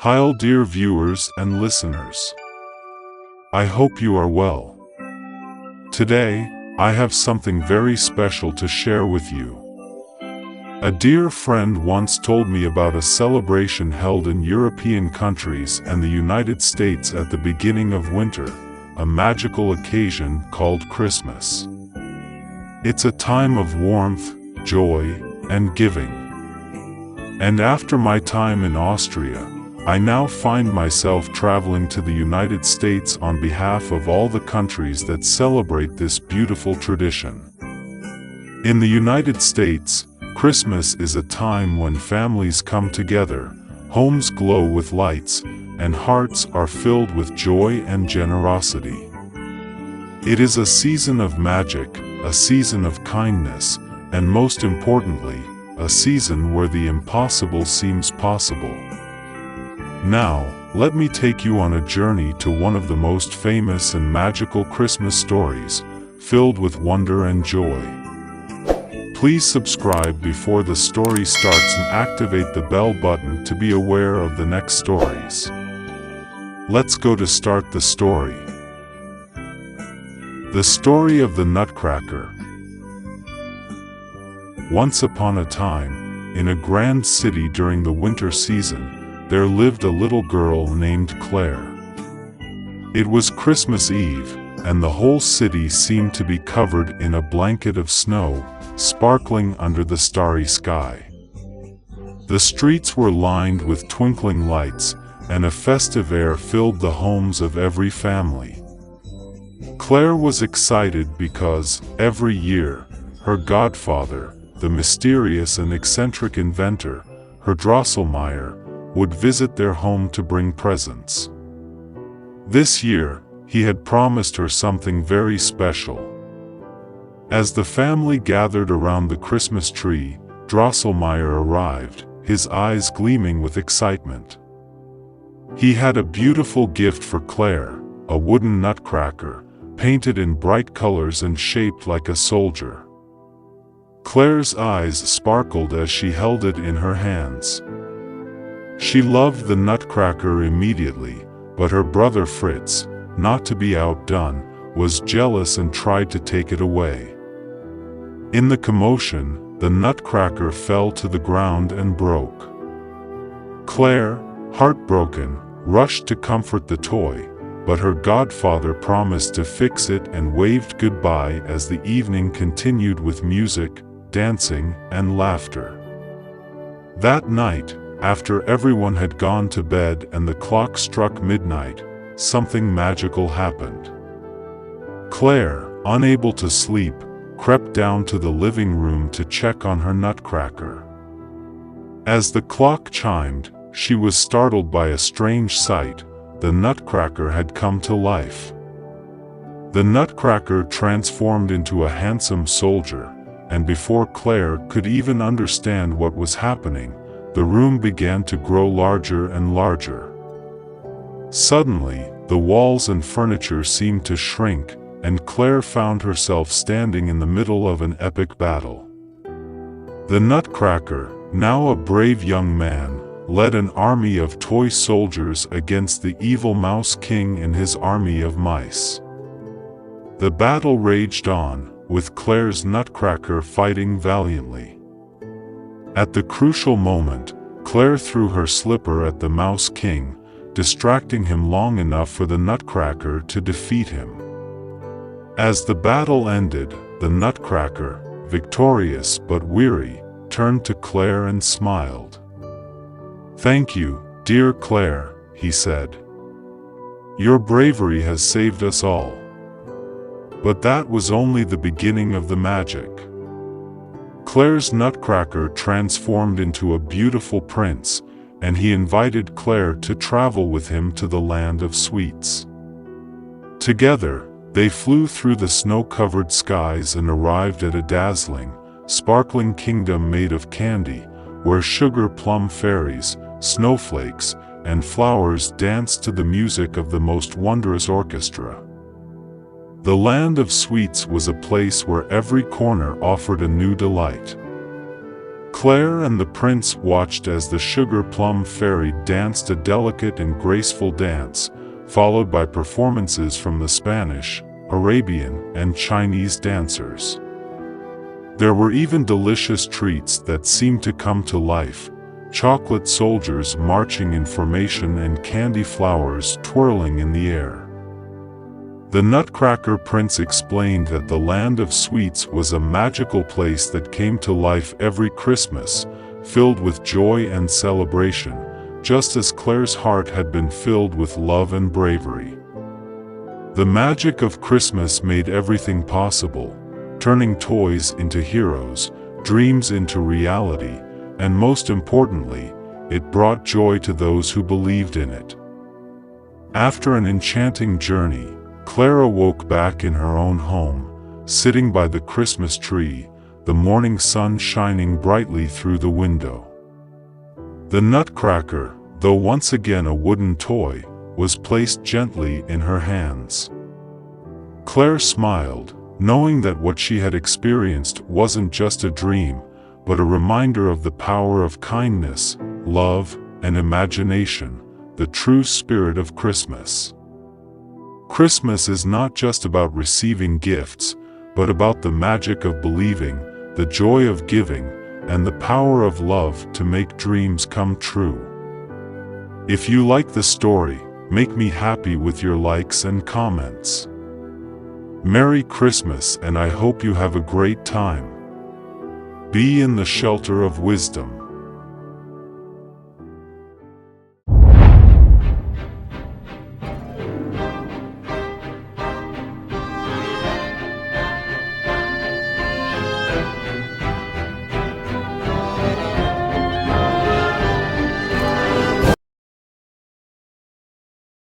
Hi, dear viewers and listeners. I hope you are well. Today, I have something very special to share with you. A dear friend once told me about a celebration held in European countries and the United States at the beginning of winter, a magical occasion called Christmas. It's a time of warmth, joy, and giving. And after my time in Austria, I now find myself traveling to the United States on behalf of all the countries that celebrate this beautiful tradition. In the United States, Christmas is a time when families come together, homes glow with lights, and hearts are filled with joy and generosity. It is a season of magic, a season of kindness, and most importantly, a season where the impossible seems possible. Now, let me take you on a journey to one of the most famous and magical Christmas stories, filled with wonder and joy. Please subscribe before the story starts and activate the bell button to be aware of the next stories. Let's go to start the story. The story of the Nutcracker. Once upon a time, in a grand city during the winter season, there lived a little girl named Claire. It was Christmas Eve, and the whole city seemed to be covered in a blanket of snow, sparkling under the starry sky. The streets were lined with twinkling lights, and a festive air filled the homes of every family. Claire was excited because, every year, her godfather, the mysterious and eccentric inventor, Herr Drosselmeyer, would visit their home to bring presents. This year, he had promised her something very special. As the family gathered around the Christmas tree, Drosselmeyer arrived, his eyes gleaming with excitement. He had a beautiful gift for Claire, a wooden nutcracker, painted in bright colors and shaped like a soldier. Claire's eyes sparkled as she held it in her hands. She loved the nutcracker immediately, but her brother Fritz, not to be outdone, was jealous and tried to take it away. In the commotion, the nutcracker fell to the ground and broke. Claire, heartbroken, rushed to comfort the toy, but her godfather promised to fix it and waved goodbye as the evening continued with music, dancing, and laughter. That night, after everyone had gone to bed and the clock struck midnight, something magical happened. Claire, unable to sleep, crept down to the living room to check on her nutcracker. As the clock chimed, she was startled by a strange sight. The nutcracker had come to life. The nutcracker transformed into a handsome soldier, and before Claire could even understand what was happening, the room began to grow larger and larger. Suddenly, the walls and furniture seemed to shrink, and Claire found herself standing in the middle of an epic battle. The Nutcracker, now a brave young man, led an army of toy soldiers against the evil Mouse King and his army of mice. The battle raged on, with Claire's Nutcracker fighting valiantly. At the crucial moment, Claire threw her slipper at the Mouse King, distracting him long enough for the Nutcracker to defeat him. As the battle ended, the Nutcracker, victorious but weary, turned to Claire and smiled. "Thank you, dear Claire," he said. "Your bravery has saved us all." But that was only the beginning of the magic. Claire's Nutcracker transformed into a beautiful prince, and he invited Claire to travel with him to the land of sweets. Together, they flew through the snow-covered skies and arrived at a dazzling, sparkling kingdom made of candy, where sugar-plum fairies, snowflakes, and flowers danced to the music of the most wondrous orchestra. The land of sweets was a place where every corner offered a new delight. Claire and the prince watched as the sugar plum fairy danced a delicate and graceful dance, followed by performances from the Spanish, Arabian, and Chinese dancers. There were even delicious treats that seemed to come to life, chocolate soldiers marching in formation and candy flowers twirling in the air. The Nutcracker Prince explained that the land of sweets was a magical place that came to life every Christmas, filled with joy and celebration, just as Claire's heart had been filled with love and bravery. The magic of Christmas made everything possible, turning toys into heroes, dreams into reality, and most importantly, it brought joy to those who believed in it. After an enchanting journey, Claire awoke back in her own home, sitting by the Christmas tree, the morning sun shining brightly through the window. The Nutcracker, though once again a wooden toy, was placed gently in her hands. Claire smiled, knowing that what she had experienced wasn't just a dream, but a reminder of the power of kindness, love, and imagination, the true spirit of Christmas. Christmas is not just about receiving gifts, but about the magic of believing, the joy of giving, and the power of love to make dreams come true. If you like the story, make me happy with your likes and comments. Merry Christmas, and I hope you have a great time. Be in the shelter of wisdom.